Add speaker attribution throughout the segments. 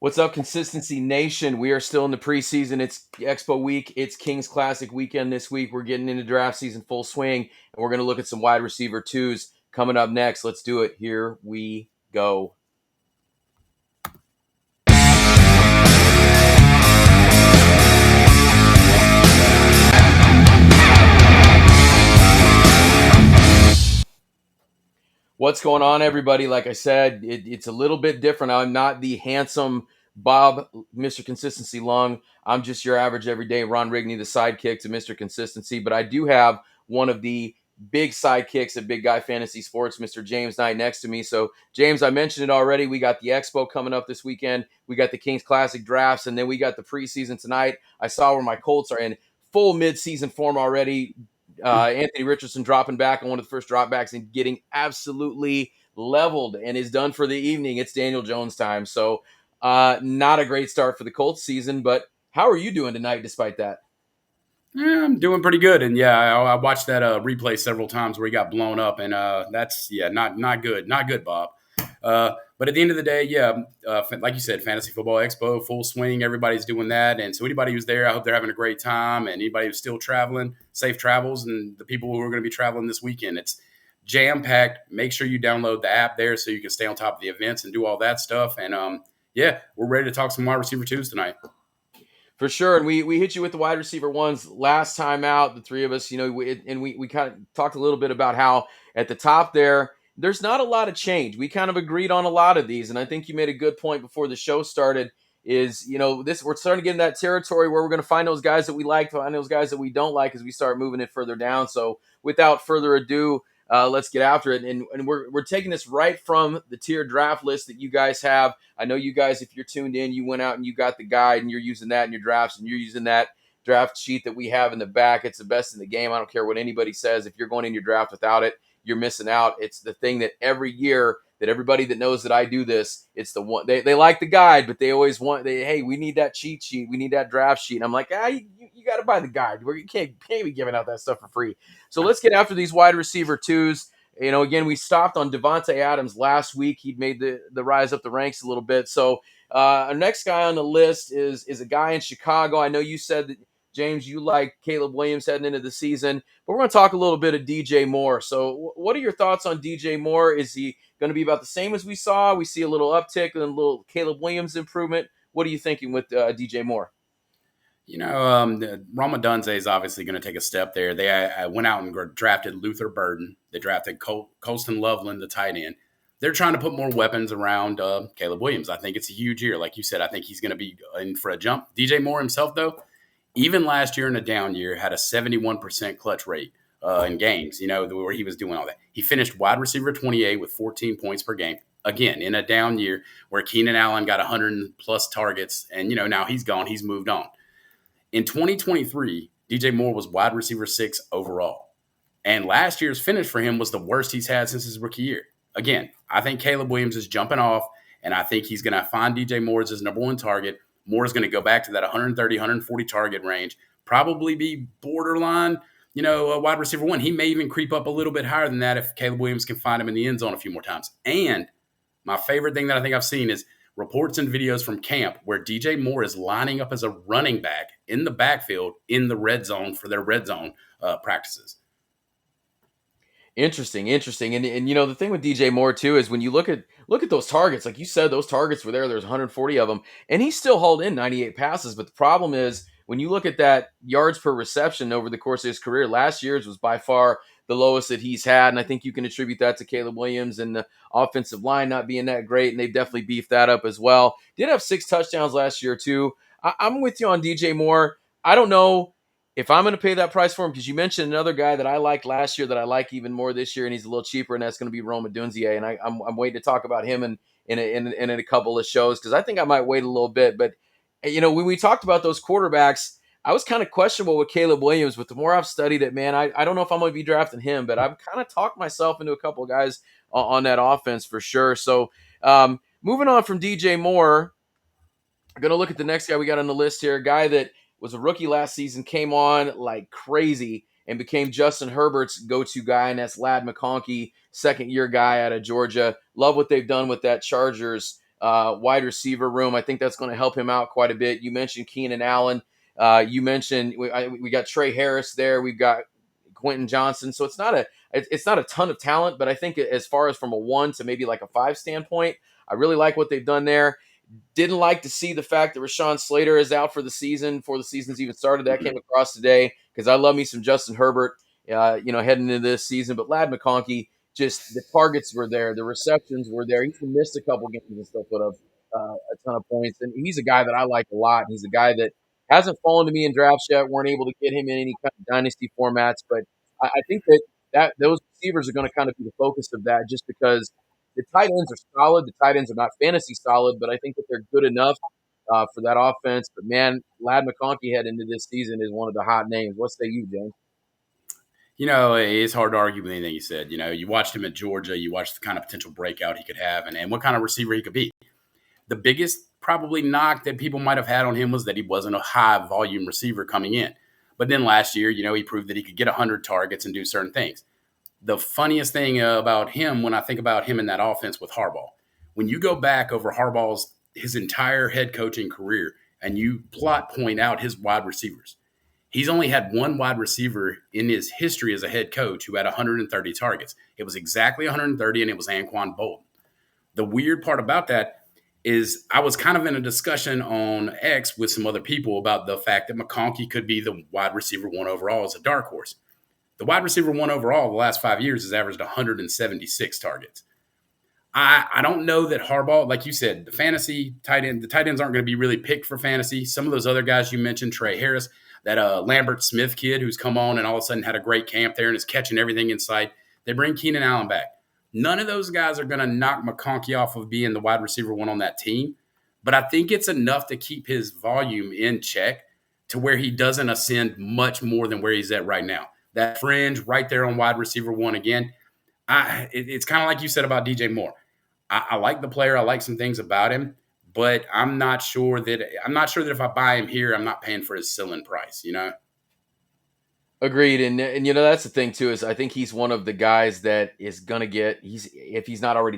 Speaker 1: What's up, Consistency Nation? We are still in the preseason. It's Expo Week. It's Kings Classic weekend this week. We're getting into draft season full swing, and we're going to look at some wide receiver twos coming up next. Let's do it. Here we go. What's going on, everybody? Like I said, it's a little bit different. I'm not the handsome Bob, Mr. Consistency Lung. I'm just your average everyday Ron Rigny, the sidekick to Mr. Consistency. But I do have one of the big sidekicks at Big Guy Fantasy Sports, Mr. James Knight, next to me. So, James, I mentioned it already. We got the Expo coming up this weekend. We got the Kings Classic drafts, and then we got the preseason tonight. I saw where my Colts are in full midseason form already. Anthony Richardson dropping back on one of the first dropbacks and getting absolutely leveled and is done for the evening. It's Daniel Jones time. So not a great start for the Colts season, but how are you doing tonight despite that?
Speaker 2: Yeah, I'm doing pretty good, and I watched that replay several times where he got blown up, and that's not good, Bob. But at the end of the day, like you said, Fantasy Football Expo, full swing. Everybody's doing that, and so anybody who's there, I hope they're having a great time. And anybody who's still traveling, safe travels. And the people who are going to be traveling this weekend, it's jam packed. Make sure you download the app there so you can stay on top of the events and do all that stuff. And we're ready to talk some wide receiver twos tonight.
Speaker 1: For sure, and we hit you with the wide receiver ones last time out. The three of us, we kind of talked a little bit about how at the top there's not a lot of change. We kind of agreed on a lot of these, and I think you made a good point before the show started. Is we're starting to get in that territory where we're going to find those guys that we like, find those guys that we don't like as we start moving it further down. So without further ado, let's get after it. And we're taking this right from the tier draft list that you guys have. I know you guys, if you're tuned in, you went out and you got the guide and you're using that in your drafts and you're using that draft sheet that we have in the back. It's the best in the game. I don't care what anybody says. If you're going in your draft without it, you're missing out. It's the thing that every year that everybody that knows that I do this, it's the one they like the guide, but they always want hey, we need that cheat sheet, we need that draft sheet. And I'm like, you got to buy the guide. Where you can't be giving out that stuff for free. So let's get after these wide receiver twos. Again, we stopped on Devonta Adams last week. He'd made the rise up the ranks a little bit. So our next guy on the list is a guy in Chicago. I know you said that, James, you like Caleb Williams heading into the season, but we're going to talk a little bit of DJ Moore. So what are your thoughts on DJ Moore? Is he going to be about the same as we saw? We see a little uptick and a little Caleb Williams improvement. What are you thinking with DJ Moore?
Speaker 2: Roma Dunze is obviously going to take a step there. They went out and drafted Luther Burden. They drafted Colston Loveland, the tight end. They're trying to put more weapons around Caleb Williams. I think it's a huge year. Like you said, I think he's going to be in for a jump. DJ Moore himself, though, even last year in a down year, had a 71% clutch rate in games, where he was doing all that. He finished wide receiver 28 with 14 points per game. Again, in a down year where Keenan Allen got 100-plus targets, and, now he's gone. He's moved on. In 2023, DJ Moore was wide receiver 6 overall. And last year's finish for him was the worst he's had since his rookie year. Again, I think Caleb Williams is jumping off, and I think he's going to find DJ Moore as his number one target. Moore is going to go back to that 130, 140 target range, probably be borderline, a wide receiver 1. He may even creep up a little bit higher than that if Caleb Williams can find him in the end zone a few more times. And my favorite thing that I think I've seen is reports and videos from camp where DJ Moore is lining up as a running back in the backfield in the red zone for their red zone practices.
Speaker 1: Interesting. And the thing with DJ Moore too is when you look at those targets, like you said, those targets were there's 140 of them, and he still hauled in 98 passes. But the problem is when you look at that yards per reception over the course of his career, last year's was by far the lowest that he's had. And I think you can attribute that to Caleb Williams and the offensive line not being that great. And they've definitely beefed that up as well. Did have 6 touchdowns last year too. I'm with you on DJ Moore. I don't know if I'm going to pay that price for him, because you mentioned another guy that I liked last year that I like even more this year, and he's a little cheaper, and that's going to be Roma Dunze. And I'm waiting to talk about him in a couple of shows, because I think I might wait a little bit. But when we talked about those quarterbacks, I was kind of questionable with Caleb Williams. But the more I've studied it, man, I don't know if I'm going to be drafting him, but I've kind of talked myself into a couple of guys on that offense for sure. So moving on from DJ Moore, I'm going to look at the next guy we got on the list here, a guy that was a rookie last season, came on like crazy and became Justin Herbert's go-to guy, and that's Ladd McConkey, second-year guy out of Georgia. Love what they've done with that Chargers wide receiver room. I think that's going to help him out quite a bit. You mentioned Keenan Allen. You mentioned we got Trey Harris there. We've got Quentin Johnson. So it's not a ton of talent, but I think as far as from a 1 to maybe like a 5 standpoint, I really like what they've done there. Didn't like to see the fact that Rashawn Slater is out for the season before the season's even started. That came across today because I love me some Justin Herbert, heading into this season. But Lad McConkey, just the targets were there, the receptions were there. He missed a couple games and still put up a ton of points. And he's a guy that I like a lot. He's a guy that hasn't fallen to me in drafts yet. Weren't able to get him in any kind of dynasty formats, but I think that those receivers are going to kind of be the focus of that, just because the tight ends are solid. The tight ends are not fantasy solid, but I think that they're good enough for that offense. But man, Lad McConkey head into this season is one of the hot names. What say you, James?
Speaker 2: It's hard to argue with anything you said. You watched him at Georgia. You watched the kind of potential breakout he could have and what kind of receiver he could be. The biggest probably knock that people might have had on him was that he wasn't a high volume receiver coming in. But then last year, he proved that he could get 100 targets and do certain things. The funniest thing about him, when I think about him in that offense with Harbaugh, when you go back over his entire head coaching career and you point out his wide receivers, he's only had one wide receiver in his history as a head coach who had 130 targets. It was exactly 130, and it was Anquan Bolden. The weird part about that is I was kind of in a discussion on X with some other people about the fact that McConkey could be the wide receiver 1 overall as a dark horse. The wide receiver 1 overall the last 5 years has averaged 176 targets. I don't know that Harbaugh, like you said, the tight ends aren't going to be really picked for fantasy. Some of those other guys you mentioned, Trey Harris, that Lambert Smith kid who's come on and all of a sudden had a great camp there and is catching everything in sight. They bring Keenan Allen back. None of those guys are going to knock McConkey off of being the wide receiver 1 on that team. But I think it's enough to keep his volume in check to where he doesn't ascend much more than where he's at right now. That fringe right there on wide receiver 1 again. It's kind of like you said about DJ Moore. I like the player. I like some things about him, but I'm not sure that if I buy him here, I'm not paying for his ceiling price.
Speaker 1: Agreed, and that's the thing too, is I think he's one of the guys that is gonna if he's not already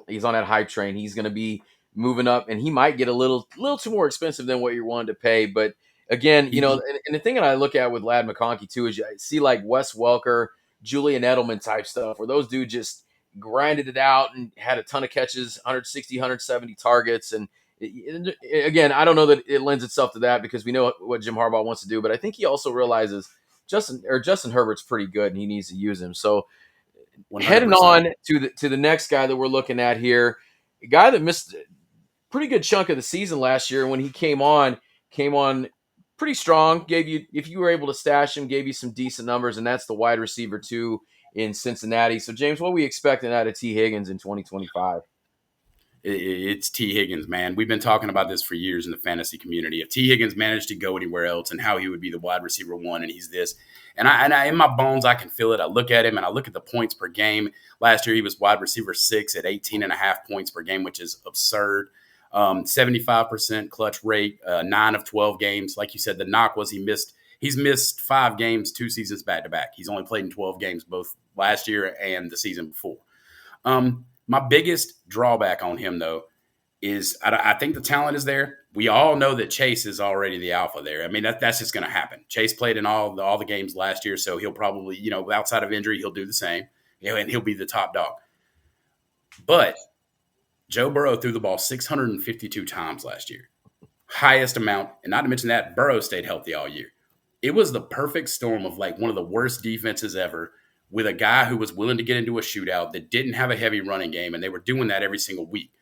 Speaker 1: he's on that hype train. He's gonna be moving up, and he might get a little too more expensive than what you're willing to pay. But again, and the thing that I look at with Lad McConkey too is I see like Wes Welker, Julian Edelman type stuff, where those dudes just grinded it out and had a ton of catches, 160, 170 targets, and again, I don't know that it lends itself to that because we know what Jim Harbaugh wants to do, but I think he also realizes Justin Herbert's pretty good and he needs to use him. So 100%. Heading on to the next guy that we're looking at here, a guy that missed a pretty good chunk of the season last year. When he came on pretty strong, if you were able to stash him, gave you some decent numbers, and that's the wide receiver 2 in Cincinnati. So James, what are we expecting out of T. Higgins in 2025?
Speaker 2: It's T. Higgins, man. We've been talking about this for years in the fantasy community. If T. Higgins managed to go anywhere else and how he would be the wide receiver 1, and he's this. And I in my bones, I can feel it. I look at him and I look at the points per game. Last year, he was wide receiver 6 at 18.5 points per game, which is absurd. 75% clutch rate, 9 of 12 games. Like you said, the knock was he's missed 5 games, 2 seasons back to back. He's only played in 12 games, both last year and the season before. My biggest drawback on him, though, is I think the talent is there. We all know that Chase is already the alpha there. I mean, that's just going to happen. Chase played in all the games last year, so he'll probably, outside of injury, he'll do the same, and he'll be the top dog. But Joe Burrow threw the ball 652 times last year. Highest amount, and not to mention that, Burrow stayed healthy all year. It was the perfect storm of like one of the worst defenses ever, with a guy who was willing to get into a shootout that didn't have a heavy running game, and they were doing that every single week.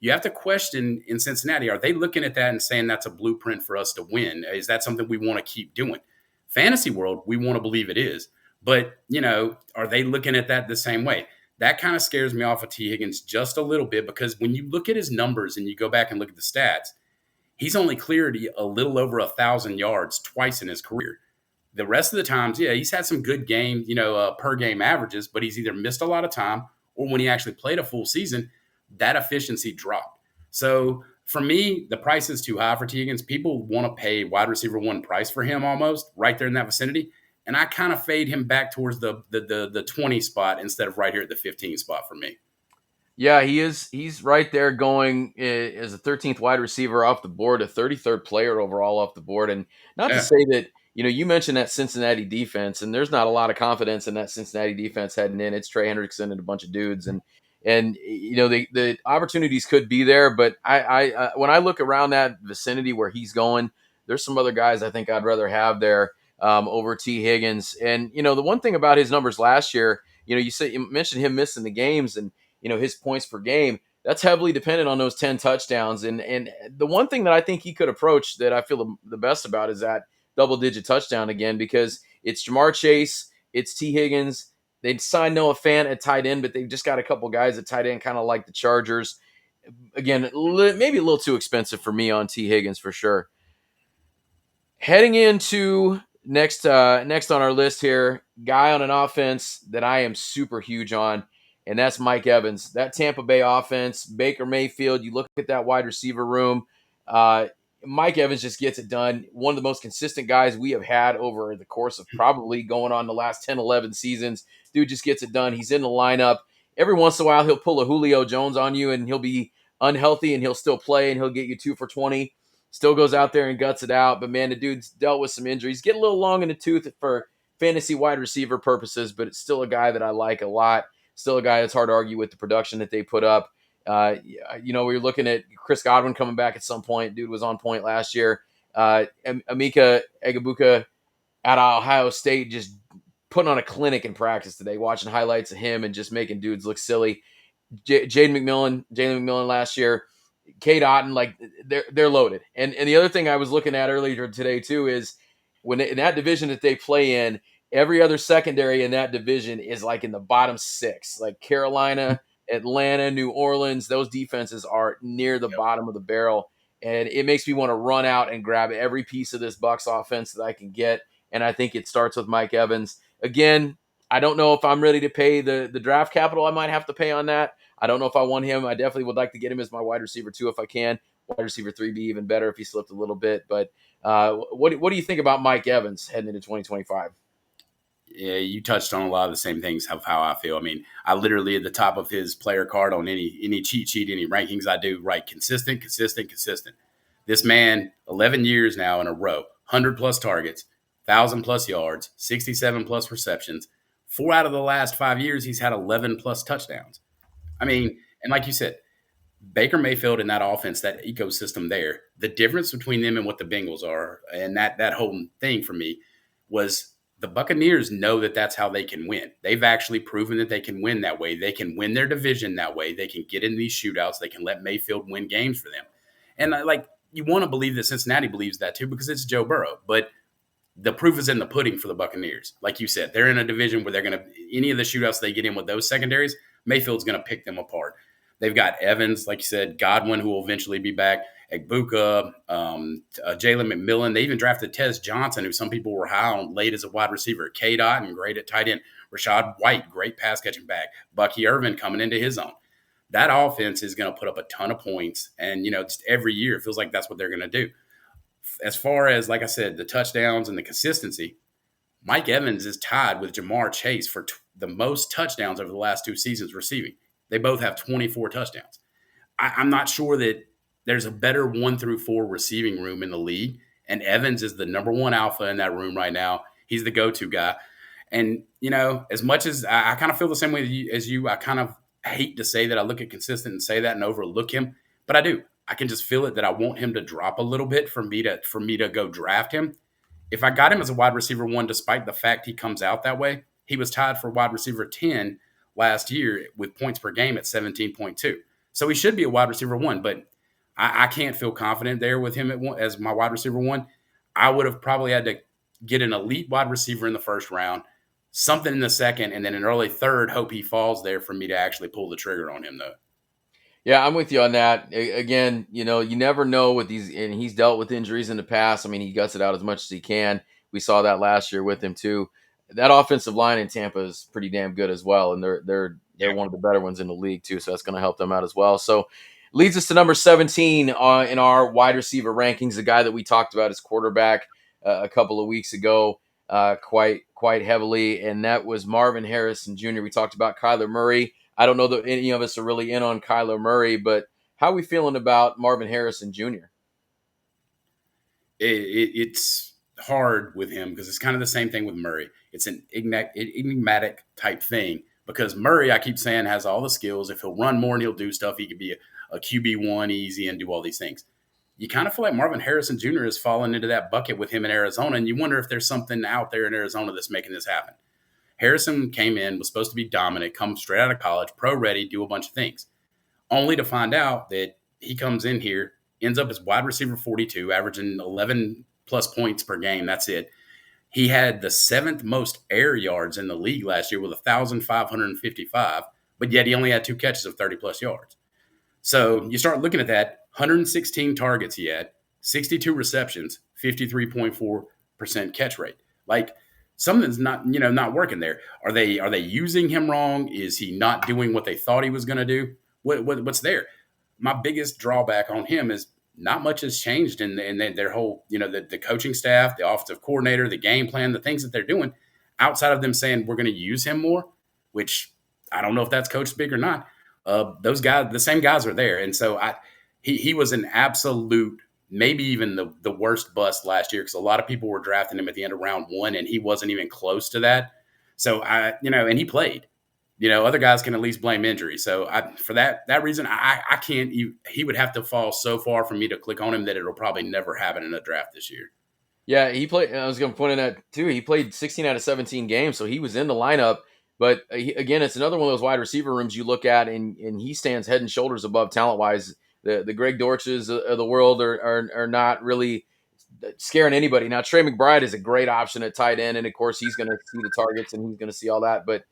Speaker 2: You have to question in Cincinnati, are they looking at that and saying that's a blueprint for us to win? Is that something we want to keep doing? Fantasy world, we want to believe it is. But, are they looking at that the same way? That kind of scares me off of T. Higgins just a little bit, because when you look at his numbers and you go back and look at the stats, he's only cleared a little over 1,000 yards twice in his career. The rest of the times, he's had some good game, per game averages, but he's either missed a lot of time, or when he actually played a full season, that efficiency dropped. So for me, the price is too high for T. Higgins. People want to pay wide receiver 1 price for him almost right there in that vicinity. And I kind of fade him back towards the 20 spot instead of right here at the 15 spot for me.
Speaker 1: Yeah, he is. He's right there going as a 13th wide receiver off the board, a 33rd player overall off the board. And not to
Speaker 2: Yeah.
Speaker 1: say that, you mentioned that Cincinnati defense, and there's not a lot of confidence in that Cincinnati defense heading in. It's Trey Hendrickson and a bunch of dudes, and the opportunities could be there. But when I look around that vicinity where he's going, there's some other guys I think I'd rather have there over T Higgins. And the one thing about his numbers last year, you mentioned him missing the games and his points per game, that's heavily dependent on those 10 touchdowns. And the one thing that I think he could approach that I feel the best about is that double digit touchdown again, because it's Jamar Chase, it's T Higgins. They'd signed Noah Fant at tight end, but they've just got a couple guys at tight end, kind of like the Chargers. Again, maybe a little too expensive for me on T Higgins for sure. Heading into next on our list here, guy on an offense that I am super huge on, and that's Mike Evans. That Tampa Bay offense, Baker Mayfield, you look at that wide receiver room, Mike Evans just gets it done. One of the most consistent guys we have had over the course of probably going on the last 10, 11 seasons. Dude just gets it done. He's in the lineup. Every once in a while, he'll pull a Julio Jones on you, and he'll be unhealthy, and he'll still play, and he'll get you 2 for 20. Still goes out there and guts it out. But, man, the dude's dealt with some injuries. Get a little long in the tooth for fantasy wide receiver purposes, but it's still a guy that I like a lot. Still a guy that's hard to argue with the production that they put up. We're looking at Chris Godwin coming back at some point. Dude was on point last year. Emeka Egbuka out of Ohio State just putting on a clinic in practice today, watching highlights of him and just making dudes look silly. Jalen McMillan last year, Kate Otten, like they're loaded. And the other thing I was looking at earlier today too is in that division that they play in, every other secondary in that division is like in the bottom 6. Like Carolina, Atlanta, New Orleans, those defenses are near the
Speaker 2: Yep.
Speaker 1: bottom of the barrel. And it makes me want to run out and grab every piece of this Bucs offense that I can get. And I think it starts with Mike Evans. Again, I don't know if I'm ready to pay the draft capital I might have to pay on that. I don't know if I want him. I definitely would like to get him as my wide receiver 2 if I can. Wide receiver 3 be even better if he slipped a little bit. But what do you think about Mike Evans heading into 2025?
Speaker 2: Yeah, you touched on a lot of the same things of how I feel. I mean, I literally at the top of his player card on any cheat sheet, any rankings I do, write consistent, consistent, consistent. This man, 11 years now in a row, 100 plus targets, 1,000 plus yards, 67 plus receptions. 4 out of the last 5 years, he's had 11 plus touchdowns. I mean, and like you said, Baker Mayfield and that offense, that ecosystem there, the difference between them and what the Bengals are, and that whole thing for me was the Buccaneers know that that's how they can win. They've actually proven that they can win that way. They can win their division that way. They can get in these shootouts. They can let Mayfield win games for them. And you want to believe that Cincinnati believes that too because it's Joe Burrow. But the proof is in the pudding for the Buccaneers. Like you said, they're in a division where they're going to any of the shootouts they get in with those secondaries, Mayfield's going to pick them apart. They've got Evans, like you said, Godwin, who will eventually be back, Egbuka, Jalen McMillan. They even drafted Tez Johnson, who some people were high on late as a wide receiver. K-Dot and great at tight end. Rashad White, great pass catching back. Bucky Irvin coming into his own. That offense is going to put up a ton of points. And, just every year it feels like that's what they're going to do. As far as, like I said, the touchdowns and the consistency, Mike Evans is tied with Jamar Chase for the most touchdowns over the last 2 seasons receiving. They both have 24 touchdowns. I'm not sure that there's a better 1 through 4 receiving room in the league, and Evans is the number 1 alpha in that room right now. He's the go-to guy. And, as much as I kind of feel the same way as you, I kind of hate to say that I look at consistent and say that and overlook him, but I do. I can just feel it that I want him to drop a little bit for me to go draft him. If I got him as a wide receiver 1, despite the fact he comes out that way, he was tied for wide receiver 10 last year with points per game at 17.2. So he should be a wide receiver 1, but I can't feel confident there with him as my wide receiver 1. I would have probably had to get an elite wide receiver in the first round, something in the second, and then an early third, hope he falls there for me to actually pull the trigger on him, though.
Speaker 1: Yeah, I'm with you on that. Again, you never know with these, and he's dealt with injuries in the past. I mean, he guts it out as much as he can. We saw that last year with him too. That offensive line in Tampa is pretty damn good as well, and they're one of the better ones in the league too. So that's going to help them out as well. So leads us to number 17 in our wide receiver rankings. The guy that we talked about as quarterback a couple of weeks ago, quite heavily, and that was Marvin Harrison Jr. We talked about Kyler Murray. I don't know that any of us are really in on Kyler Murray, but how are we feeling about Marvin Harrison Jr.?
Speaker 2: It's hard with him because it's kind of the same thing with Murray. It's an enigmatic type thing because Murray, I keep saying, has all the skills. If he'll run more and he'll do stuff, he could be a QB1 easy and do all these things. You kind of feel like Marvin Harrison Jr. has fallen into that bucket with him in Arizona, and you wonder if there's something out there in Arizona that's making this happen. Harrison came in, was supposed to be dominant, come straight out of college, pro ready, do a bunch of things, only to find out that he comes in here, ends up as wide receiver 42, averaging 11 plus points per game. That's it. He had the seventh most air yards in the league last year with 1,555, but yet he only had 2 catches of 30 plus yards. So you start looking at that, 116 targets he had, 62 receptions, 53.4% catch rate. Like, something's not working there. Are they using him wrong? Is he not doing what they thought he was going to do? What's there? My biggest drawback on him is not much has changed in their whole, the coaching staff, the offensive coordinator, the game plan, the things that they're doing outside of them saying we're going to use him more, which I don't know if that's coached big or not. Those guys, the same guys are there. And so he was an absolute, maybe even the worst bust last year because a lot of people were drafting him at the end of round 1 and he wasn't even close to that. So and he played. Other guys can at least blame injury. So for that reason, I can't. He would have to fall so far for me to click on him that it'll probably never happen in a draft this year.
Speaker 1: Yeah, he played. I was going to point in that too. He played 16 out of 17 games, so he was in the lineup. But again, it's another one of those wide receiver rooms you look at, and he stands head and shoulders above talent wise. The Greg Dortches of the world are not really scaring anybody. Now Trey McBride is a great option at tight end, and of course he's going to see the targets and he's going to see all that. But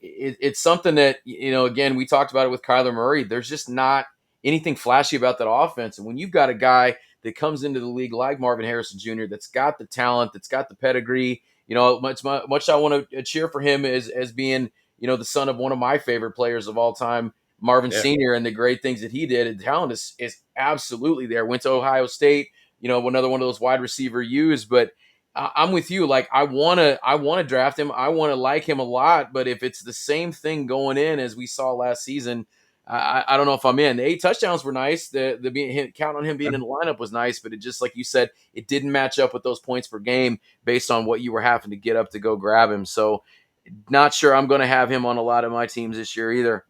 Speaker 1: it's something that again, we talked about it with Kyler Murray. There's just not anything flashy about that offense, and when you've got a guy that comes into the league like Marvin Harrison Jr. that's got the talent, that's got the pedigree. Much I want to cheer for him as being, the son of one of my favorite players of all time, Marvin Sr. and the great things that he did. And talent is absolutely there. Went to Ohio State, another one of those wide receiver U's. But I'm with you. Like I want to draft him. I want to like him a lot. But if it's the same thing going in as we saw last season, I don't know if I'm in. The 8 touchdowns were nice. The count on him being in the lineup was nice, but it just, like you said, it didn't match up with those points per game based on what you were having to get up to go grab him. So not sure I'm going to have him on a lot of my teams this year either.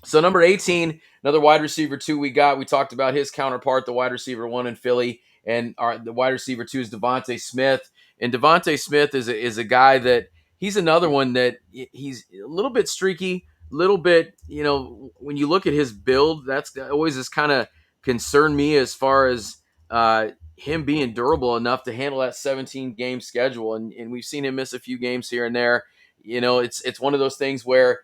Speaker 1: So number 18, another wide receiver 2 we talked about his counterpart, the wide receiver 1 in Philly, and the wide receiver 2 is Devonta Smith. And Devonta Smith is a guy that he's another one that he's a little bit streaky, little bit, when you look at his build, that's always has kind of concerned me as far as him being durable enough to handle that 17 game schedule. And we've seen him miss a few games here and there. It's one of those things where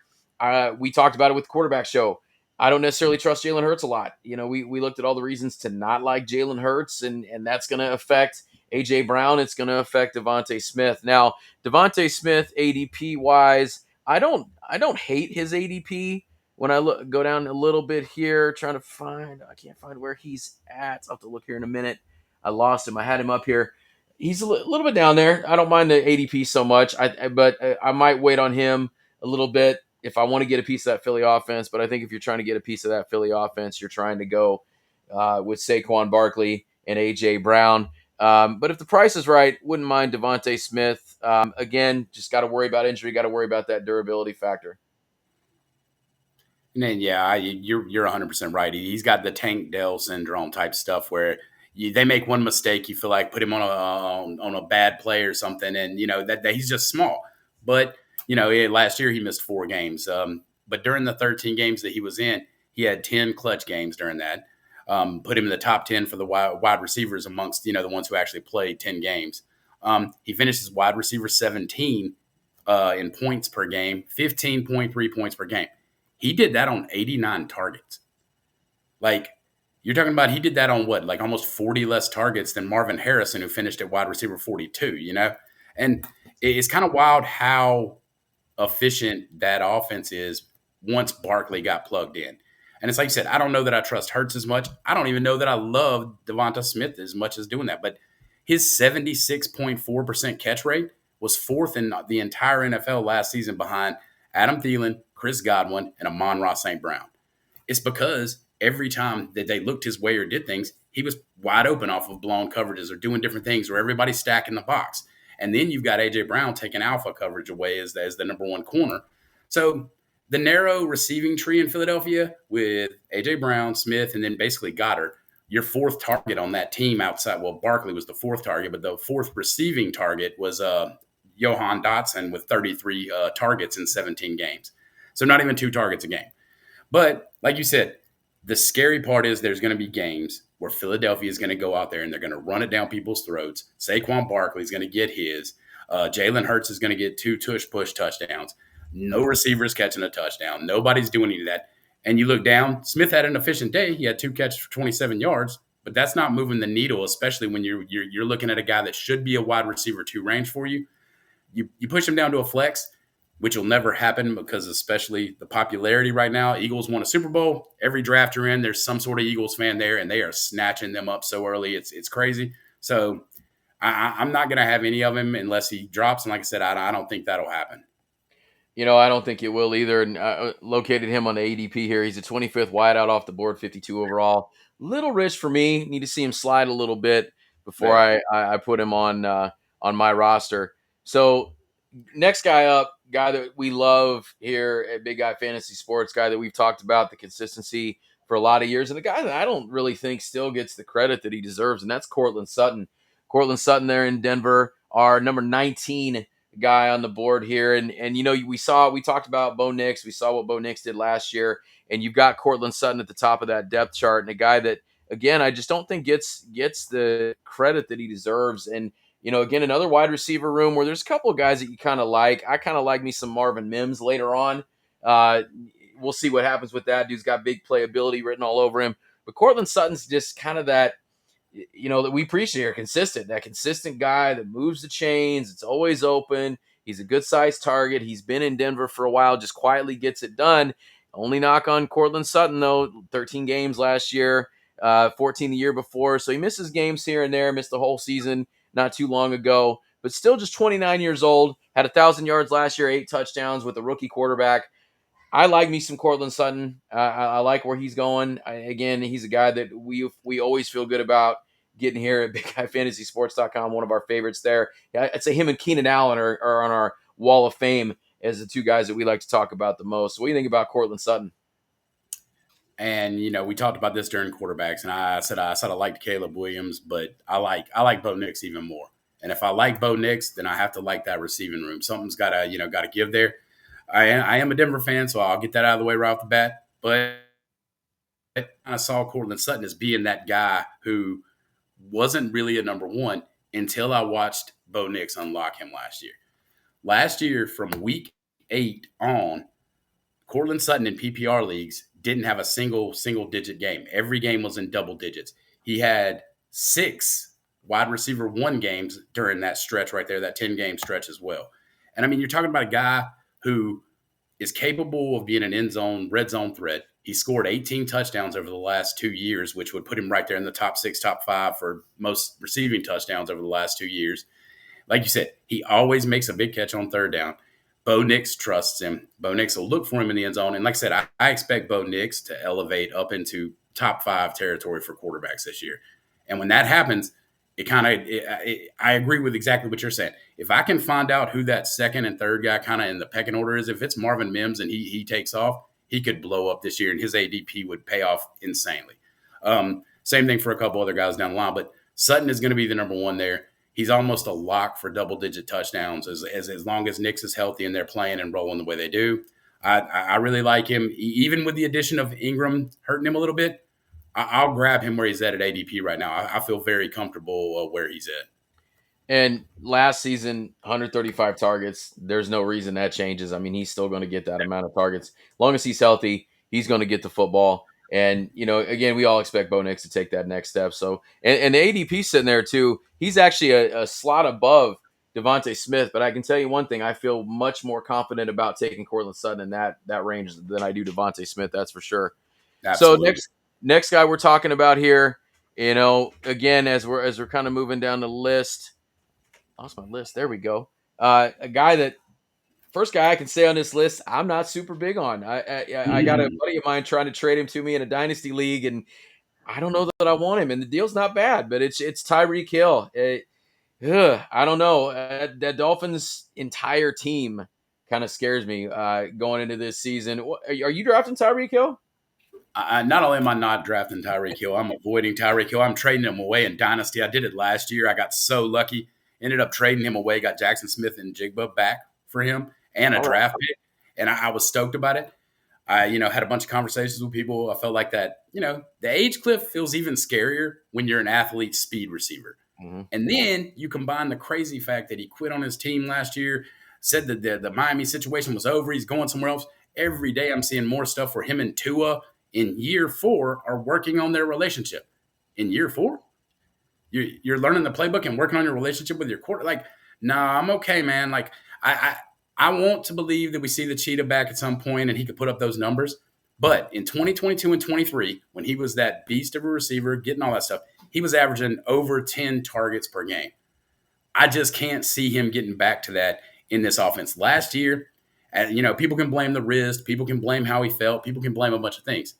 Speaker 1: we talked about it with the quarterback show. I don't necessarily trust Jalen Hurts a lot. We looked at all the reasons to not like Jalen Hurts, and that's going to affect A.J. Brown. It's going to affect Devonta Smith. Now, Devonta Smith, ADP wise, I don't hate his ADP. When I go down a little bit here, I can't find where he's at. I'll have to look here in a minute. I lost him. I had him up here. He's a little bit down there. I don't mind the ADP so much, but I might wait on him a little bit if I want to get a piece of that Philly offense. But I think if you're trying to get a piece of that Philly offense, you're trying to go with Saquon Barkley and A.J. Brown. But if the price is right, wouldn't mind Devonta Smith. Again, just got to worry about injury, got to worry about that durability factor.
Speaker 2: And then, yeah, you're 100% right. He's got the Tank Dell syndrome type stuff where they make one mistake, you feel like put him on a bad play or something, and that he's just small. But last year he missed 4 games. But during the 13 games that he was in, he had 10 clutch games during that. Put him in the top 10 for the wide receivers amongst the ones who actually played 10 games. He finished as wide receiver 17 in points per game, 15.3 points per game. He did that on 89 targets. Like, you're talking about he did that on what, like almost 40 less targets than Marvin Harrison, who finished at wide receiver 42, And it's kind of wild how efficient that offense is once Barkley got plugged in. And it's like you said, I don't know that I trust Hurts as much. I don't even know that I love Devonta Smith as much as doing that. But his 76.4% catch rate was 4th in the entire NFL last season behind Adam Thielen, Chris Godwin, and Amon-Ra St. Brown. It's because every time that they looked his way or did things, he was wide open off of blown coverages or doing different things where everybody's stacking the box. And then you've got A.J. Brown taking alpha coverage away as the number one corner. So the narrow receiving tree in Philadelphia with A.J. Brown, Smith, and then basically Goddard, your fourth target on that team outside. Well, Barkley was the fourth target, but the fourth receiving target was Johan Dotson with 33 targets in 17 games. So not even 2 targets a game. But like you said, the scary part is there's going to be games where Philadelphia is going to go out there and they're going to run it down people's throats. Saquon Barkley is going to get his. Jalen Hurts is going to get 2 tush-push touchdowns. No receivers catching a touchdown. Nobody's doing any of that. And you look down, Smith had an efficient day. He had 2 catches for 27 yards, but that's not moving the needle, especially when you're looking at a guy that should be a wide receiver 2 range for you. You push him down to a flex, which will never happen because especially the popularity right now. Eagles won a Super Bowl. Every draft you're in, there's some sort of Eagles fan there, and they are snatching them up so early. It's crazy. So I'm not going to have any of him unless he drops. And like I said, I don't think that'll happen.
Speaker 1: I don't think it will either. And located him on the ADP here. He's a 25th wideout off the board, 52 overall. Little rich for me. Need to see him slide a little bit before I put him on my roster. So next guy up, guy that we love here at Big Guy Fantasy Sports, guy that we've talked about the consistency for a lot of years, and a guy that I don't really think still gets the credit that he deserves, and that's Courtland Sutton. Courtland Sutton there in Denver, our number 19 guy on the board here. And we talked about Bo Nix. We saw what Bo Nix did last year, and you've got Courtland Sutton at the top of that depth chart, and a guy that, again, I just don't think gets the credit that he deserves. And again, another wide receiver room where there's a couple of guys that you kind of like. I kind of like me some Marvin Mims later on. We'll see what happens with that. Dude's got big playability written all over him. But Courtland Sutton's just kind of that, that we preach here, that consistent guy that moves the chains. It's always open. He's a good-sized target. He's been in Denver for a while, just quietly gets it done. Only knock on Courtland Sutton, though, 13 games last year, 14 the year before. So he misses games here and there, missed the whole season not too long ago, but still just 29 years old, had 1,000 yards last year, 8 touchdowns with a rookie quarterback. I like me some Courtland Sutton. I like where he's going. Again, he's a guy that we always feel good about getting here at BigGuyFantasySports.com, one of our favorites there. I'd say him and Keenan Allen are on our wall of fame as the 2 guys that we like to talk about the most. So what do you think about Courtland Sutton?
Speaker 2: And we talked about this during quarterbacks, and I said I liked Caleb Williams, but I like Bo Nix even more. And if I like Bo Nix, then I have to like that receiving room. Something's gotta give there. I am a Denver fan, so I'll get that out of the way right off the bat. But I saw Courtland Sutton as being that guy who wasn't really a number 1 until I watched Bo Nix unlock him last year. Last year, from week 8 on, Courtland Sutton in PPR leagues didn't have a single-digit game. Every game was in double digits. He had 6 wide receiver 1 games during that stretch right there, that 10-game stretch as well. And, I mean, you're talking about a guy who is capable of being an end zone, red zone threat. He scored 18 touchdowns over the last 2 years, which would put him right there in the top 6, top 5 for most receiving touchdowns over the last 2 years. Like you said, he always makes a big catch on third down. Bo Nix trusts him. Bo Nix will look for him in the end zone. And like I said, I expect Bo Nix to elevate up into top 5 territory for quarterbacks this year. And when that happens, I agree with exactly what you're saying. If I can find out who that second and third guy kind of in the pecking order is, if it's Marvin Mims and he takes off, he could blow up this year and his ADP would pay off insanely. Same thing for a couple other guys down the line, but Sutton is going to be the number 1 there. He's almost a lock for double-digit touchdowns as long as Nix is healthy and they're playing and rolling the way they do. I really like him. Even with the addition of Ingram hurting him a little bit, I'll grab him where he's at ADP right now. I feel very comfortable where he's at.
Speaker 1: And last season, 135 targets. There's no reason that changes. I mean, he's still going to get that amount of targets. As long as he's healthy, he's going to get the football. And, again, we all expect Bo Nix to take that next step. So, and the ADP sitting there too. He's actually a slot above Devonta Smith. But I can tell you one thing: I feel much more confident about taking Courtland Sutton in that range than I do Devonta Smith. That's for sure.
Speaker 2: Absolutely.
Speaker 1: So next guy we're talking about here, again, as we're kind of moving down the list. Lost my list. There we go. A guy that first guy I can say on this list, I'm not super big on. I got a buddy of mine trying to trade him to me in a dynasty league, and I don't know that I want him. And the deal's not bad, but it's Tyreek Hill. I don't know. That Dolphins entire team kind of scares me going into this season. Are you drafting Tyreek Hill?
Speaker 2: Not only am I not drafting Tyreek Hill, I'm avoiding Tyreek Hill. I'm trading him away in Dynasty. I did it last year. I got so lucky. Ended up trading him away, got Jackson Smith-Njigba back for him and a
Speaker 1: All right.
Speaker 2: draft pick. And I was stoked about it. I, had a bunch of conversations with people. I felt like that, the age cliff feels even scarier when you're an athlete speed receiver.
Speaker 1: Mhm.
Speaker 2: And then you combine the crazy fact that he quit on his team last year, said that the Miami situation was over. He's going somewhere else. Every day I'm seeing more stuff where him and Tua in year 4 are working on their relationship. In year 4? You're learning the playbook and working on your relationship with your quarter. Like, nah, I'm okay, man. Like, I want to believe that we see the cheetah back at some point and he could put up those numbers. But in 2022 and 23, when he was that beast of a receiver, getting all that stuff, he was averaging over 10 targets per game. I just can't see him getting back to that in this offense. Last year, people can blame the wrist, people can blame how he felt, people can blame a bunch of things.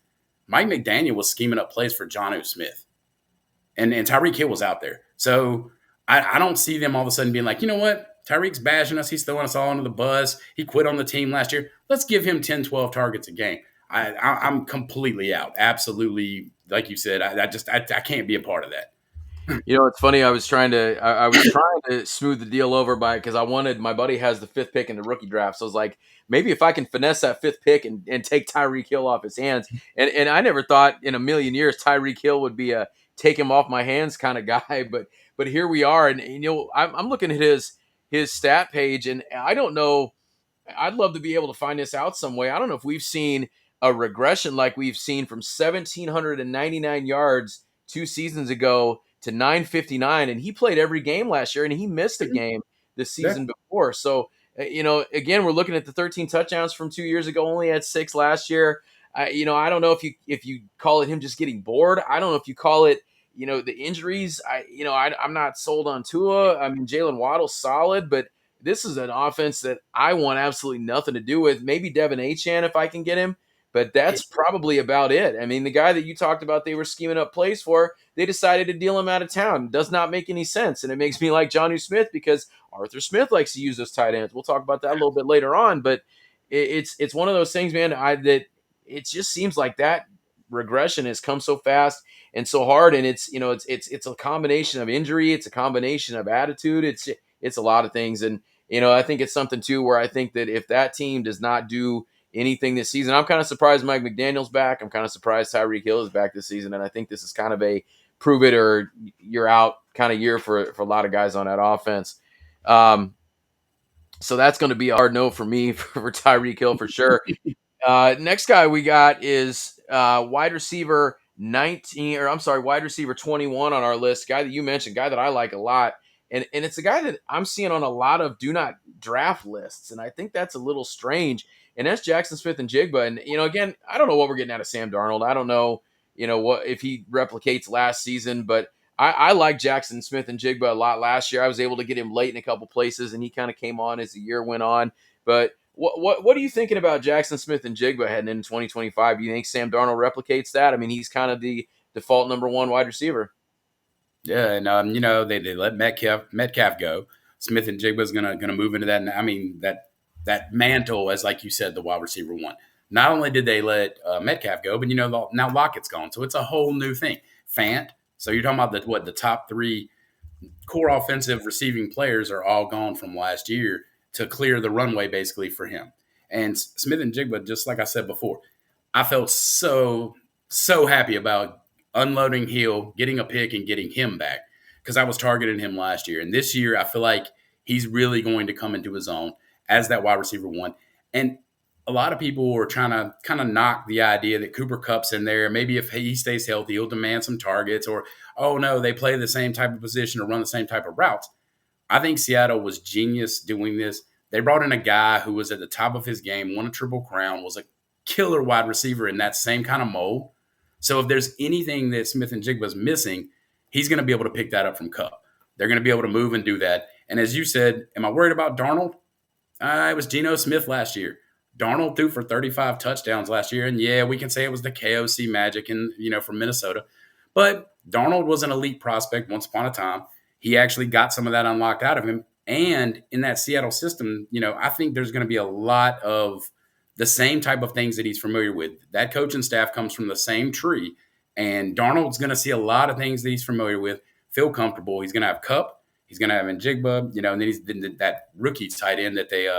Speaker 2: Mike McDaniel was scheming up plays for Jonnu Smith, and Tyreek Hill was out there. So I don't see them all of a sudden being like, you know what? Tyreek's bashing us. He's throwing us all under the bus. He quit on the team last year. Let's give him 10, 12 targets a game. I'm completely out. Absolutely. Like you said, I can't be a part of that.
Speaker 1: It's funny. I was trying to smooth the deal over because I wanted my buddy has the 5th pick in the rookie draft. So I was like, maybe if I can finesse that 5th pick and take Tyreek Hill off his hands. And I never thought in a million years Tyreek Hill would be a take him off my hands kind of guy. But here we are. And I'm looking at his stat page, and I don't know. I'd love to be able to find this out some way. I don't know if we've seen a regression like we've seen from 1,799 yards 2 seasons ago to 959, and he played every game last year, and he missed a game the
Speaker 2: Yeah.
Speaker 1: season before. So, again, we're looking at the 13 touchdowns from 2 years ago, only had 6 last year. I don't know if you call it him just getting bored. I don't know if you call it, the injuries. I'm not sold on Tua. I mean, Jalen Waddle's solid, but this is an offense that I want absolutely nothing to do with. Maybe Devin Achane if I can get him, but that's probably about it. I mean, the guy that you talked about they were scheming up plays for, they decided to deal him out of town. It does not make any sense, and it makes me like Jonnu Smith because Arthur Smith likes to use those tight ends. We'll talk about that a little bit later on, but it's one of those things, man. That it just seems like that regression has come so fast and so hard, and it's a combination of injury, it's a combination of attitude, it's a lot of things, and I think it's something too where I think that if that team does not do anything this season, I'm kind of surprised Mike McDaniel's back. I'm kind of surprised Tyreek Hill is back this season, and I think this is kind of a prove it or you're out kind of year for a lot of guys on that offense. So that's going to be a hard no for me for Tyreek Hill for sure. Next guy we got is wide receiver 19, or I'm sorry, wide receiver 21 on our list. Guy that you mentioned, guy that I like a lot. And it's a guy that I'm seeing on a lot of do not draft lists. And I think that's a little strange. And that's Jackson Smith-Njigba. And, again, I don't know what we're getting out of Sam Darnold. I don't know, what if he replicates last season, but I like Jackson Smith-Njigba a lot last year. I was able to get him late in a couple places, and he kind of came on as the year went on. But what are you thinking about Jackson Smith-Njigba heading into 2025? Do you think Sam Darnold replicates that? I mean, he's kind of the default number one wide receiver.
Speaker 2: Yeah, and they let Metcalf go. Smith-Njigba is gonna move into that. I mean that mantle as, like you said, the wide receiver one. Not only did they let Metcalf go, but now Lockett's gone, so it's a whole new thing. Fant. So you're talking about the top 3 core offensive receiving players are all gone from last year to clear the runway basically for him. And Smith-Njigba, just like I said before, I felt so happy about unloading Hill, getting a pick, and getting him back because I was targeting him last year. And this year, I feel like he's really going to come into his own as that wide receiver one. And a lot of people were trying to kind of knock the idea that Cooper Kupp's in there. Maybe if he stays healthy, he'll demand some targets, or, oh, no, they play the same type of position or run the same type of routes. I think Seattle was genius doing this. They brought in a guy who was at the top of his game, won a Triple Crown, was a killer wide receiver in that same kind of mold. So if there's anything that Smith-Njigba is missing, he's going to be able to pick that up from Kupp. They're going to be able to move and do that. And as you said, am I worried about Darnold? It was Geno Smith last year. Darnold threw for 35 touchdowns last year, and yeah, we can say it was the KOC magic from Minnesota. But Darnold was an elite prospect once upon a time. He actually got some of that unlocked out of him. And in that Seattle system, I think there's going to be a lot of the same type of things that he's familiar with. That coaching staff comes from the same tree, and Darnold's going to see a lot of things that he's familiar with, feel comfortable. He's going to have Cup. He's going to have Njigba, and then that rookie tight end that they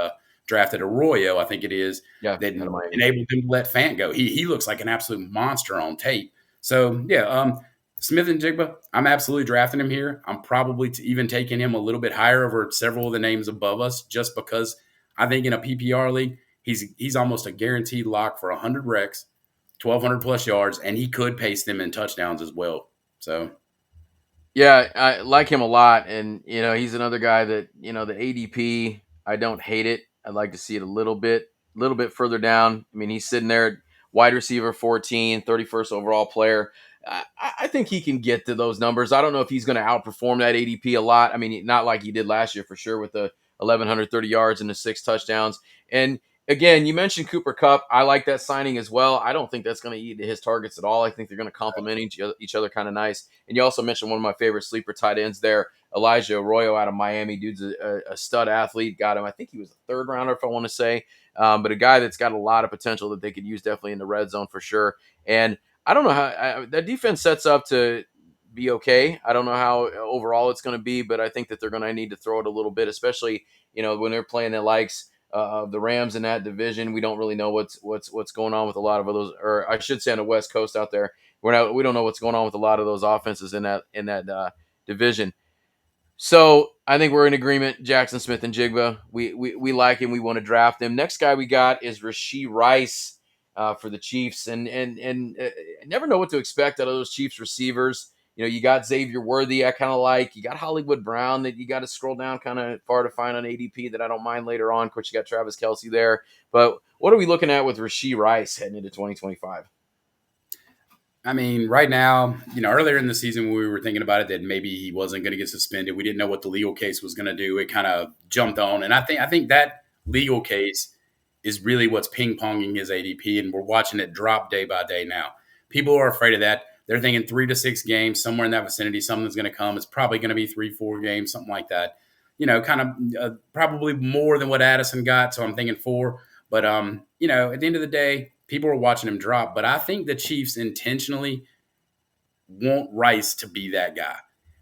Speaker 2: drafted, Arroyo, I think it is,
Speaker 1: Yeah,
Speaker 2: that enabled him to let Fant go. He looks like an absolute monster on tape. So, yeah, Smith-Njigba, I'm absolutely drafting him here. I'm probably even taking him a little bit higher over several of the names above us just because I think in a PPR league, he's almost a guaranteed lock for 100 recs, 1,200 plus yards, and he could pace them in touchdowns as well. So,
Speaker 1: yeah, I like him a lot, and he's another guy that the ADP. I don't hate it. I'd like to see it a little bit further down. I mean, he's sitting there at wide receiver 14, 31st overall player. I think he can get to those numbers. I don't know if he's going to outperform that ADP a lot. I mean, not like he did last year for sure with the 1,130 yards and the 6 touchdowns. And again, you mentioned Cooper Kupp. I like that signing as well. I don't think that's going to eat his targets at all. I think they're going to complement each other kind of nice. And you also mentioned one of my favorite sleeper tight ends there, Elijah Arroyo out of Miami. Dude's a stud athlete. Got him. I think he was a third rounder, if I want to say. But a guy that's got a lot of potential that they could use definitely in the red zone for sure. And I don't know how that defense sets up to be okay. I don't know how overall it's going to be, but I think that they're going to need to throw it a little bit, especially when they're playing the likes of the Rams in that division. We don't really know what's going on with a lot of those, or I should say on the West Coast out there. We don't know what's going on with a lot of those offenses in that division. So I think we're in agreement. Jackson Smith-Njigba, we like him. We want to draft him. Next guy we got is Rashee Rice for the Chiefs, and I never know what to expect out of those Chiefs receivers. You got Xavier Worthy, I kind of like. You got Hollywood Brown that you got to scroll down kind of far to find on ADP that I don't mind later on. Of course, you got Travis Kelce there. But what are we looking at with Rashee Rice heading into 2025?
Speaker 2: I mean, right now, earlier in the season when we were thinking about it that maybe he wasn't going to get suspended, we didn't know what the legal case was going to do. It kind of jumped on, and I think that legal case is really what's ping-ponging his ADP, and we're watching it drop day by day now. People are afraid of that. They're thinking 3 to 6 games, somewhere in that vicinity, something's going to come. It's probably going to be 3-4 games, something like that. Probably more than what Addison got, so I'm thinking 4. But, at the end of the day, people are watching him drop. But I think the Chiefs intentionally want Rice to be that guy.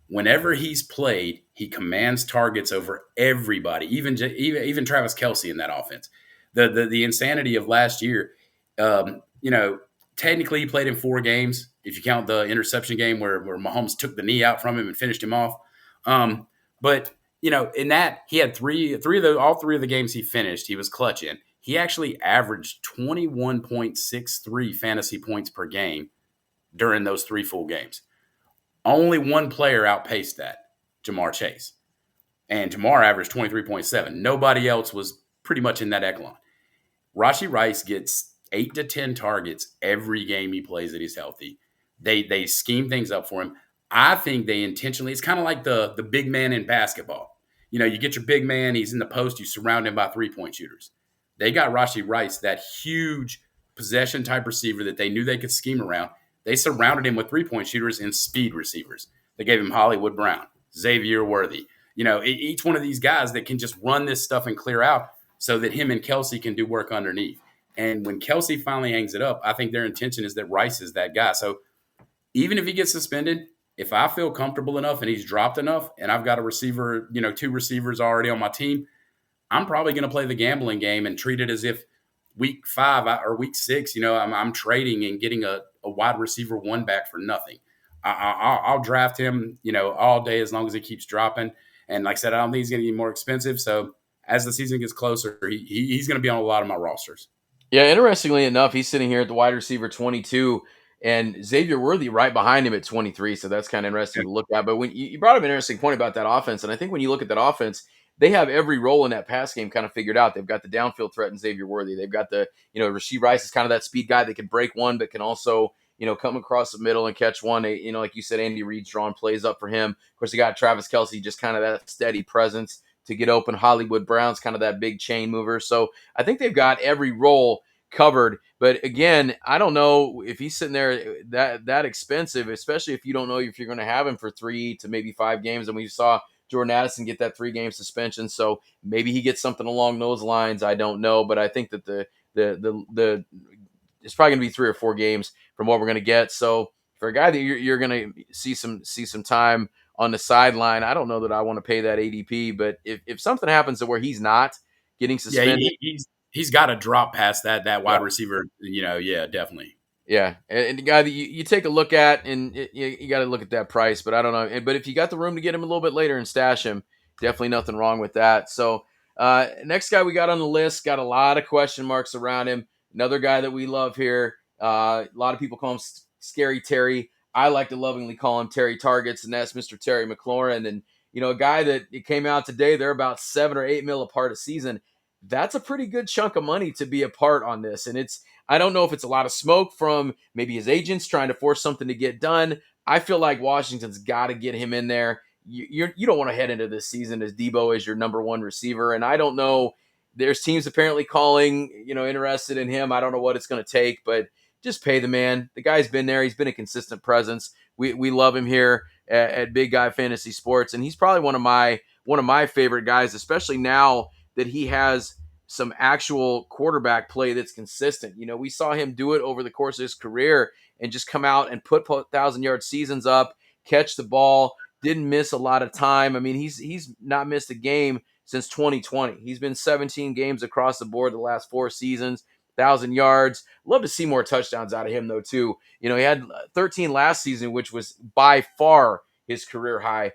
Speaker 2: Whenever he's played, he commands targets over everybody, even Travis Kelce in that offense. The insanity of last year, technically he played in 4 games if you count the interception game where Mahomes took the knee out from him and finished him off. But in that he had all three of the games he finished, he was clutch in. He actually averaged 21.63 fantasy points per game during those 3 full games. Only one player outpaced that, Jamar Chase. And Jamar averaged 23.7. Nobody else was pretty much in that echelon. Rashee Rice gets 8 to 10 targets every game he plays that he's healthy. They scheme things up for him. I think they intentionally, it's kind of like the big man in basketball. You get your big man, he's in the post, you surround him by 3-point shooters. They got Rashee Rice, that huge possession type receiver that they knew they could scheme around. They surrounded him with 3-point shooters and speed receivers. They gave him Hollywood Brown, Xavier Worthy. Each one of these guys that can just run this stuff and clear out so that him and Kelce can do work underneath. And when Kelce finally hangs it up, I think their intention is that Rice is that guy. So even if he gets suspended, if I feel comfortable enough and he's dropped enough and I've got a receiver, 2 receivers already on my team, I'm probably going to play the gambling game and treat it as if week 5 or week 6, I'm trading and getting a wide receiver 1 back for nothing. I'll draft him, all day as long as he keeps dropping. And like I said, I don't think he's going to get more expensive. So as the season gets closer, he's going to be on a lot of my rosters.
Speaker 1: Yeah, interestingly enough, he's sitting here at the wide receiver 22, and Xavier Worthy right behind him at 23. So that's kind of interesting to look at. But when you brought up an interesting point about that offense, and I think when you look at that offense, they have every role in that pass game kind of figured out. They've got the downfield threat in Xavier Worthy. They've got the, Rashee Rice is kind of that speed guy that can break one, but can also, come across the middle and catch one. Like you said, Andy Reid's drawing plays up for him. Of course, you got Travis Kelce, just kind of that steady presence. to get open. Hollywood Brown's kind of that big chain mover. So I think they've got every role covered. But again, I don't know if he's sitting there that expensive, especially if you don't know if you're going to have him for 3 to maybe 5 games. And we saw Jordan Addison get that 3-game suspension, so maybe he gets something along those lines. I don't know, but I think that the it's probably going to be 3 or 4 games from what we're going to get. So for a guy that you're going to see some time on the sideline, I don't know that I want to pay that ADP. But if something happens to where he's not getting
Speaker 2: Yeah,
Speaker 1: suspended,
Speaker 2: he's got to drop past that
Speaker 1: yeah,
Speaker 2: wide receiver. Yeah, definitely.
Speaker 1: yeah, and the guy that you take a look at, and you got to look at that price. But I don't know. But if you got the room to get him a little bit later and stash him, definitely nothing wrong with that. So next guy we got on the list got a lot of question marks around him. Another guy that we love here. A lot of people call him Scary Terry. I like to lovingly call him Terry Targets, and that's Mr. Terry McLaurin. And a guy that it came out today. They're about 7 or 8 mil apart a season. That's a pretty good chunk of money to be a part on this, and I don't know if it's a lot of smoke from maybe his agents trying to force something to get done. I feel like Washington's got to get him in there. You don't want to head into this season as Debo as your number 1 receiver, and I don't know. There's teams apparently calling, interested in him. I don't know what it's going to take, but just pay the man. The guy's been there. He's been a consistent presence. We love him here at Big Guy Fantasy Sports, and he's probably one of my favorite guys, especially now that he has some actual quarterback play that's consistent. We saw him do it over the course of his career and just come out and put 1,000-yard seasons up, catch the ball, didn't miss a lot of time. I mean, he's not missed a game since 2020. He's been 17 games across the board the last 4 seasons, 1,000 yards. Love to see more touchdowns out of him, though, too. He had 13 last season, which was by far his career high.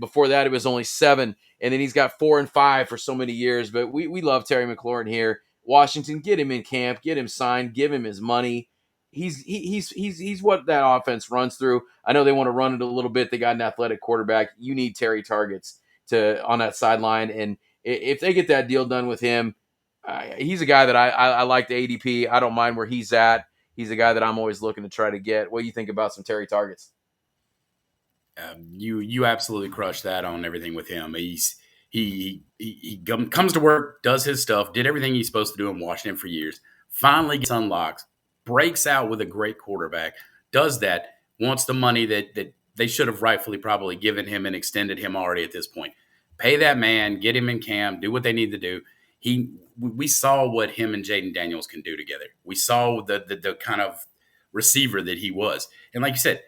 Speaker 1: Before that, it was only 7. And then he's got 4 and 5 for so many years. But we love Terry McLaurin here. Washington, get him in camp, get him signed, give him his money. He's what that offense runs through. I know they want to run it a little bit. They got an athletic quarterback. You need Terry Targets on that sideline. And if they get that deal done with him, he's a guy that I like the ADP. I don't mind where he's at. He's a guy that I'm always looking to try to get. What do you think about some Terry Targets?
Speaker 2: You absolutely crushed that on everything with him. He comes to work, does his stuff, did everything he's supposed to do in Washington for years. Finally gets unlocked, breaks out with a great quarterback, does that, wants the money that they should have rightfully probably given him and extended him already at this point. Pay that man, get him in camp, do what they need to do. We saw what him and Jaden Daniels can do together. We saw the kind of receiver that he was. And like you said,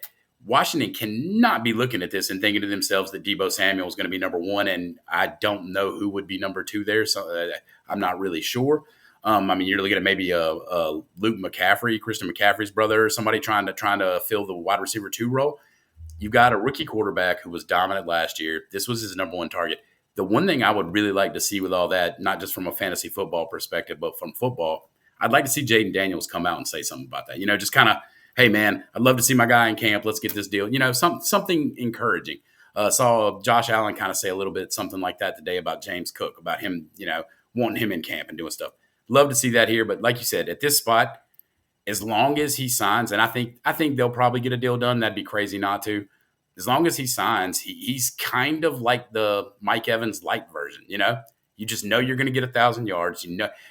Speaker 2: Washington cannot be looking at this and thinking to themselves that Deebo Samuel is going to be number 1, and I don't know who would be number 2 there, so I'm not really sure. I mean, you're looking at maybe a Luke McCaffrey, Christian McCaffrey's brother, or somebody trying to fill the wide receiver 2 role. You got a rookie quarterback who was dominant last year. This was his number 1 target. The one thing I would really like to see with all that, not just from a fantasy football perspective, but from football, I'd like to see Jaden Daniels come out and say something about that. Just kind of, hey, man, I'd love to see my guy in camp. Let's get this deal. Something encouraging. Saw Josh Allen kind of say a little bit something like that today about James Cook, about him, wanting him in camp and doing stuff. Love to see that here. But like you said, at this spot, as long as he signs, and I think they'll probably get a deal done. That'd be crazy not to. As long as he signs, he's kind of like the Mike Evans light version. You just know you're going to get 1,000 yards.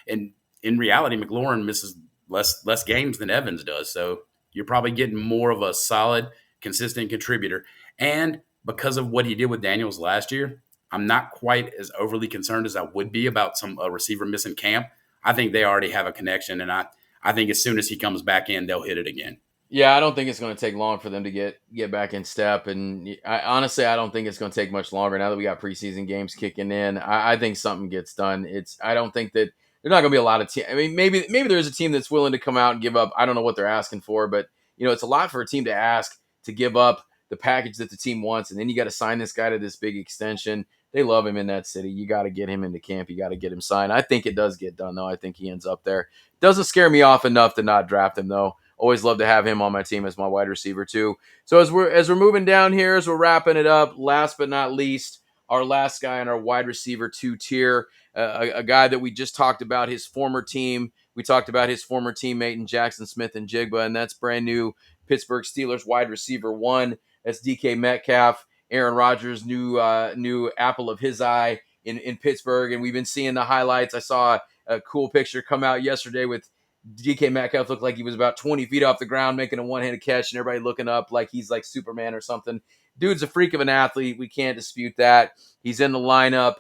Speaker 2: And in reality, McLaurin misses less games than Evans does. So you're probably getting more of a solid, consistent contributor. And because of what he did with Daniels last year, I'm not quite as overly concerned as I would be about a receiver missing camp. I think they already have a connection, and I think as soon as he comes back in, they'll hit it again.
Speaker 1: Yeah, I don't think it's going to take long for them to get back in step. And honestly, I don't think it's going to take much longer now that we got preseason games kicking in. I think something gets done. I don't think that there's not going to be a lot of team. I mean, maybe there's a team that's willing to come out and give up. I don't know what they're asking for, but it's a lot for a team to ask to give up the package that the team wants, and then you got to sign this guy to this big extension. They love him in that city. You got to get him into camp. You got to get him signed. I think it does get done, though. I think he ends up there. Doesn't scare me off enough to not draft him, though. Always love to have him on my team as my wide receiver too. So as we're moving down here, as we're wrapping it up, last but not least, our last guy on our wide receiver 2 tier, a guy that we just talked about, his former team. We talked about his former teammate in Jackson Smith-Njigba, and that's brand new Pittsburgh Steelers wide receiver 1. That's DK Metcalf, Aaron Rodgers' new apple of his eye. in Pittsburgh, and we've been seeing the highlights. I saw a cool picture come out yesterday with DK Metcalf looked like he was about 20 feet off the ground making a one-handed catch, and everybody looking up like he's like Superman or something. Dude's a freak of an athlete. We can't dispute that. He's in the lineup.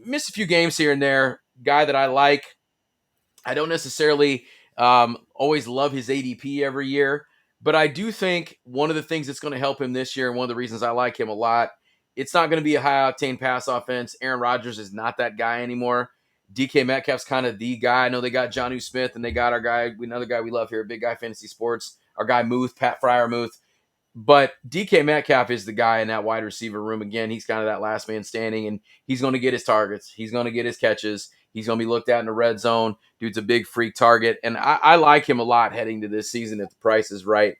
Speaker 1: Missed a few games here and there. Guy that I like. I don't necessarily always love his ADP every year, but I do think one of the things that's going to help him this year, and one of the reasons I like him a lot, it's not going to be a high-octane pass offense. Aaron Rodgers is not that guy anymore. DK Metcalf's kind of the guy. I know they got Jonnu Smith, and they got our guy, another guy we love here, Big Guy Fantasy Sports, our guy Muth, Pat Fryermuth. But DK Metcalf is the guy in that wide receiver room. Again, he's kind of that last man standing, and he's going to get his targets. He's going to get his catches. He's going to be looked at in the red zone. Dude's a big freak target, and I like him a lot heading to this season if the price is right.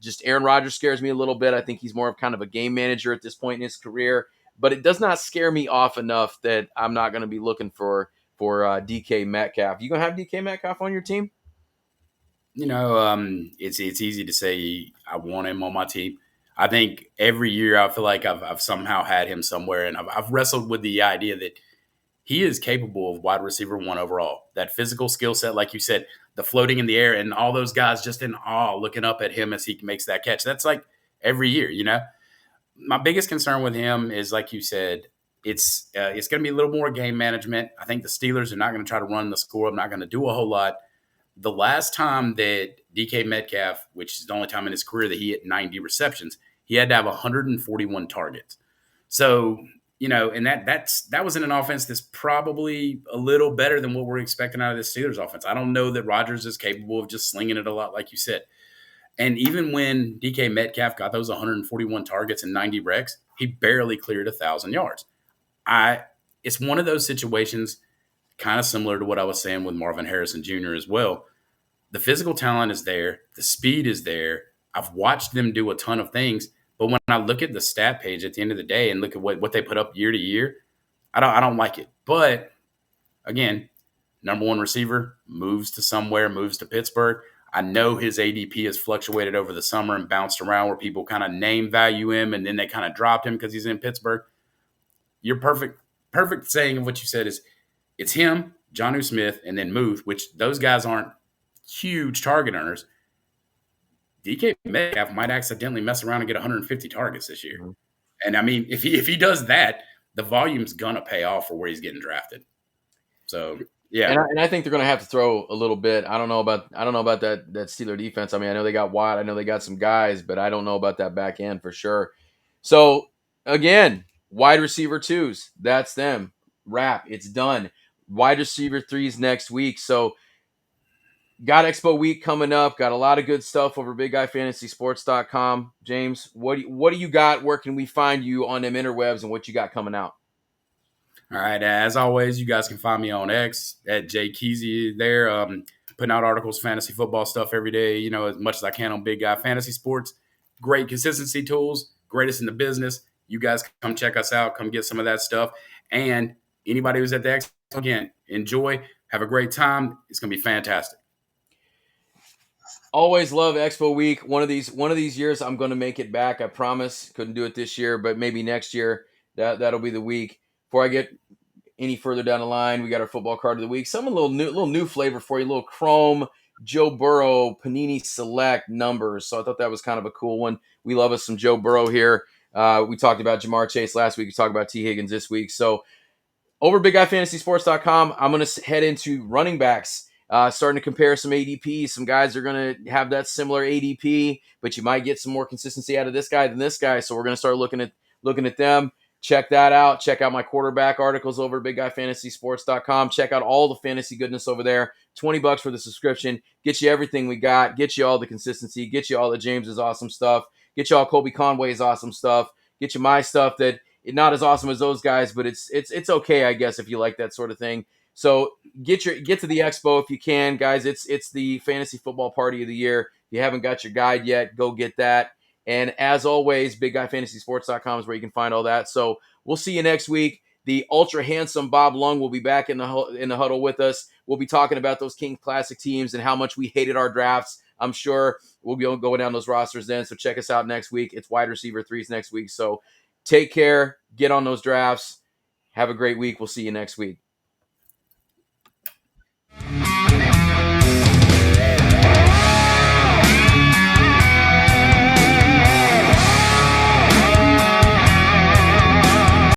Speaker 1: Just Aaron Rodgers scares me a little bit. I think he's more of kind of a game manager at this point in his career, but it does not scare me off enough that I'm not going to be looking for DK Metcalf. You going to have DK Metcalf on your team?
Speaker 2: It's easy to say I want him on my team. I think every year I feel like I've somehow had him somewhere, and I've wrestled with the idea that he is capable of wide receiver one overall. That physical skill set, like you said, the floating in the air, and all those guys just in awe looking up at him as he makes that catch. That's like every year, My biggest concern with him is, like you said, it's going to be a little more game management. I think the Steelers are not going to try to run the score. I'm not going to do a whole lot. The last time that DK Metcalf, which is the only time in his career that he hit 90 receptions, he had to have 141 targets. So, and that was in an offense that's probably a little better than what we're expecting out of the Steelers offense. I don't know that Rodgers is capable of just slinging it a lot, like you said. And even when DK Metcalf got those 141 targets and 90 recs, he barely cleared 1,000 yards. It's one of those situations kind of similar to what I was saying with Marvin Harrison Jr. as well. The physical talent is there. The speed is there. I've watched them do a ton of things. But when I look at the stat page at the end of the day and look at what they put up year to year, I don't like it. But, again, number one receiver moves to Pittsburgh. I know his ADP has fluctuated over the summer and bounced around where people kind of name value him and then they kind of dropped him because he's in Pittsburgh. Your perfect saying of what you said is it's him, Jonnu Smith, and then Muth, which those guys aren't huge target earners. DK Metcalf might accidentally mess around and get 150 targets this year. Mm-hmm. And, I mean, if he does that, the volume's going to pay off for where he's getting drafted. So, yeah.
Speaker 1: And I think they're going to have to throw a little bit. I don't know about that Steeler defense. I mean, I know they got Watt. I know they got some guys, but I don't know about that back end for sure. So, again, wide receiver twos, that's them. Wrap, it's done. Wide receiver threes next week. So, got Expo Week coming up. Got a lot of good stuff over BigGuyFantasySports.com. James, what do you got? Where can we find you on them interwebs and what you got coming out?
Speaker 2: All right. As always, you guys can find me on X at JKeezy there. Putting out articles, fantasy football stuff every day, as much as I can on Big Guy Fantasy Sports. Great consistency tools, greatest in the business. You guys come check us out. Come get some of that stuff. And anybody who's at the X, again, enjoy. Have a great time. It's going to be fantastic.
Speaker 1: Always love Expo Week. One of these years, I'm going to make it back. I promise. Couldn't do it this year, but maybe next year. That'll be the week. Before I get any further down the line, we got our football card of the week. Some little new flavor for you. A little Chrome Joe Burrow Panini Select numbers. So I thought that was kind of a cool one. We love us some Joe Burrow here. We talked about Jamar Chase last week. We talked about T. Higgins this week. So over BigGuyFantasySports.com, I'm going to head into running backs. Starting to compare some ADP. Some guys are going to have that similar ADP, but you might get some more consistency out of this guy than this guy. So we're going to start looking at them. Check that out. Check out my quarterback articles over at BigGuyFantasySports.com. Check out all the fantasy goodness over there. $20 for the subscription. Get you everything we got. Get you all the consistency. Get you all the James's awesome stuff. Get you all Colby Conway's awesome stuff. Get you my stuff that not as awesome as those guys, but it's okay, I guess, if you like that sort of thing. So get to the expo if you can, guys. It's the fantasy football party of the year. If you haven't got your guide yet, go get that. And as always, BigGuyFantasySports.com is where you can find all that. So we'll see you next week. The ultra handsome Bob Lung will be back in the huddle with us. We'll be talking about those King Classic teams and how much we hated our drafts. I'm sure we'll be going down those rosters then. So check us out next week. It's wide receiver threes next week. So take care. Get on those drafts. Have a great week. We'll see you next week.